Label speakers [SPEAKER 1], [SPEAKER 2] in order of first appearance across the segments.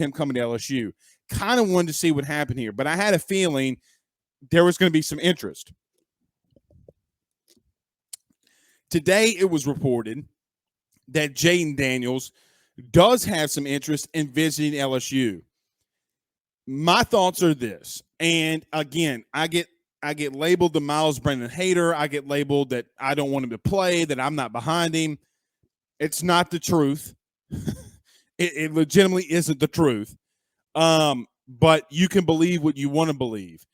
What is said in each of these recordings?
[SPEAKER 1] him coming to LSU. Kind of wanted to see what happened here, but I had a feeling there was going to be some interest. Today, it was reported that Jayden Daniels does have some interest in visiting LSU. My thoughts are this, and again, I get labeled the Miles Brennan hater. I get labeled that I don't want him to play, that I'm not behind him. It's not the truth. It legitimately isn't the truth. But you can believe what you want to believe.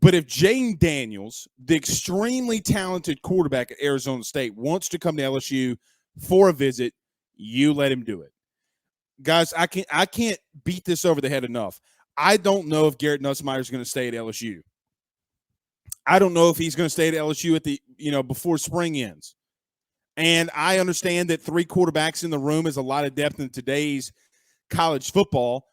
[SPEAKER 1] But if Jayden Daniels, the extremely talented quarterback at Arizona State, wants to come to LSU for a visit, you let him do it. Guys, I can't beat this over the head enough. I don't know if Garrett Nussmeier is going to stay at LSU. I don't know if he's going to stay at LSU at the before spring ends. And I understand that 3 quarterbacks in the room is a lot of depth in today's college football.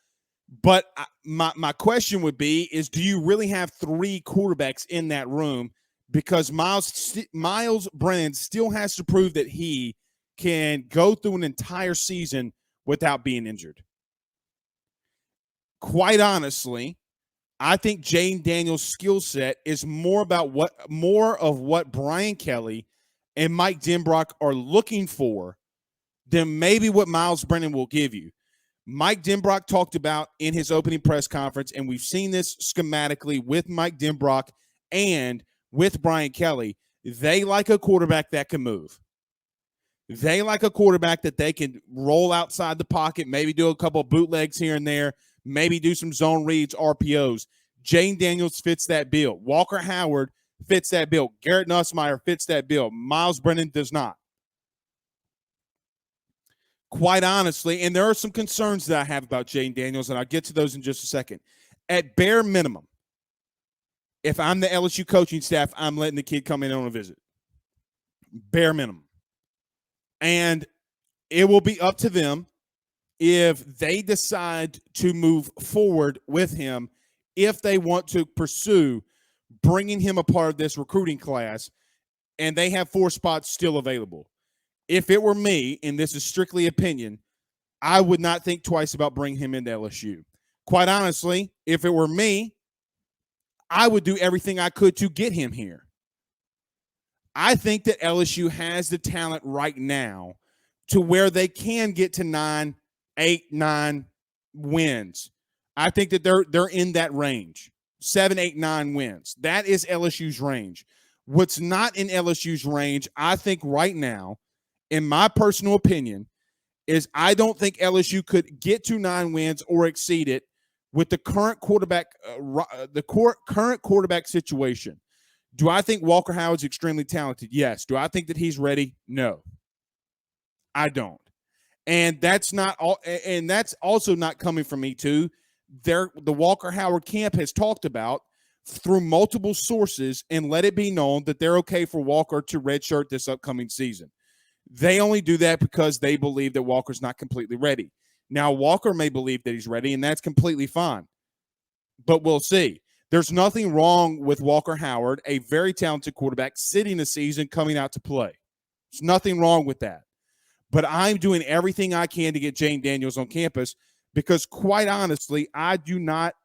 [SPEAKER 1] But my question would be is, do you really have 3 quarterbacks in that room? Because Miles Brennan still has to prove that he can go through an entire season without being injured. Quite honestly, I think Jayden Daniels' skill set is more of what Brian Kelly and Mike Denbrock are looking for than maybe what Miles Brennan will give you. Mike Denbrock talked about in his opening press conference, and we've seen this schematically with Mike Denbrock and with Brian Kelly. They like a quarterback that can move. They like a quarterback that they can roll outside the pocket, maybe do a couple of bootlegs here and there, maybe do some zone reads, RPOs. Jayden Daniels fits that bill. Walker Howard fits that bill. Garrett Nussmeier fits that bill. Miles Brennan does not. Quite honestly, and there are some concerns that I have about Jayden Daniels, and I'll get to those in just a second. At bare minimum, if I'm the LSU coaching staff, I'm letting the kid come in on a visit. Bare minimum. And it will be up to them if they decide to move forward with him, if they want to pursue bringing him a part of this recruiting class, and they have 4 spots still available. If it were me, and this is strictly opinion, I would not think twice about bringing him into LSU. Quite honestly, if it were me, I would do everything I could to get him here. I think that LSU has the talent right now to where they can get to 9, 8, 9 wins. I think that they're in that range. 7, 8, 9 wins. That is LSU's range. What's not in LSU's range, I think right now, in my personal opinion, is I don't think LSU could get to 9 wins or exceed it with the current quarterback, current quarterback situation. Do I think Walker Howard's extremely talented? Yes. Do I think that he's ready? No, I don't. And that's not all. And that's also not coming from me too. The Walker Howard camp has talked about through multiple sources and let it be known that they're okay for Walker to redshirt this upcoming season. They only do that because they believe that Walker's not completely ready. Now, Walker may believe that he's ready, and that's completely fine. But we'll see. There's nothing wrong with Walker Howard, a very talented quarterback, sitting a season, coming out to play. There's nothing wrong with that. But I'm doing everything I can to get Jayden Daniels on campus because, quite honestly, I do not,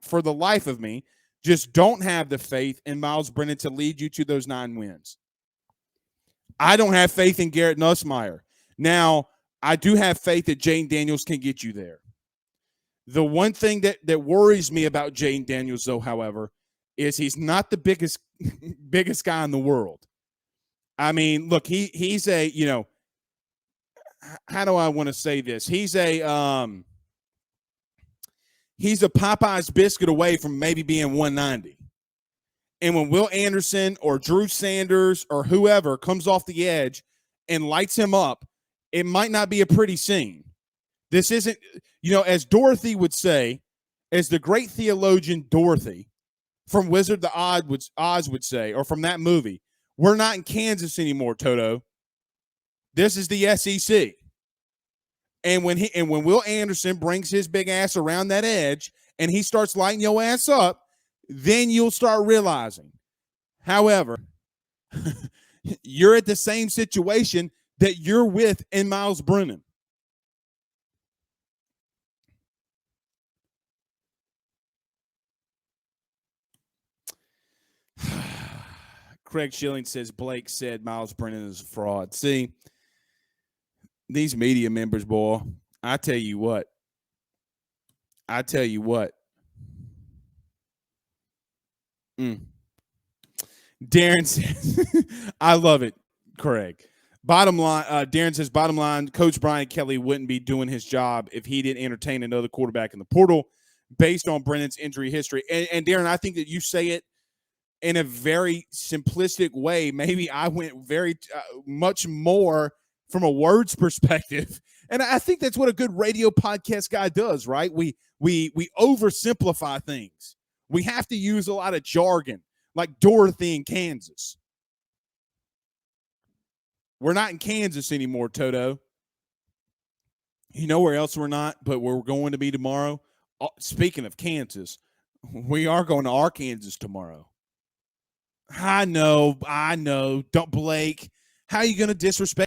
[SPEAKER 1] for the life of me, just don't have the faith in Miles Brennan to lead you to those 9 wins. I don't have faith in Garrett Nussmeier. Now, I do have faith that Jayden Daniels can get you there. The one thing that worries me about Jayden Daniels, though, however, is he's not the biggest guy in the world. I mean, look, he's a, how do I want to say this? He's a Popeye's biscuit away from maybe being 190. And when Will Anderson or Drew Sanders or whoever comes off the edge and lights him up, it might not be a pretty scene. This isn't, as Dorothy would say, as the great theologian Dorothy from Wizard of Oz would say, or from that movie, we're not in Kansas anymore, Toto. This is the SEC. And when Will Anderson brings his big ass around that edge and he starts lighting your ass up, then you'll start realizing. However, you're at the same situation that you're with in Miles Brennan. Craig Schilling says Blake said Miles Brennan is a fraud. See, these media members, boy, I tell you what. Darren says, I love it, Craig. Bottom line, Darren says, bottom line, Coach Brian Kelly wouldn't be doing his job if he didn't entertain another quarterback in the portal based on Brennan's injury history. And Darren, I think that you say it in a very simplistic way. Maybe I went very much more from a words perspective. And I think that's what a good radio podcast guy does, right? We oversimplify things. We have to use a lot of jargon, like Dorothy in Kansas. We're not in Kansas anymore, Toto. You know where else we're not, but we're going to be tomorrow? Speaking of Kansas, we are going to Arkansas tomorrow. I know. Don't, Blake. How are you going to disrespect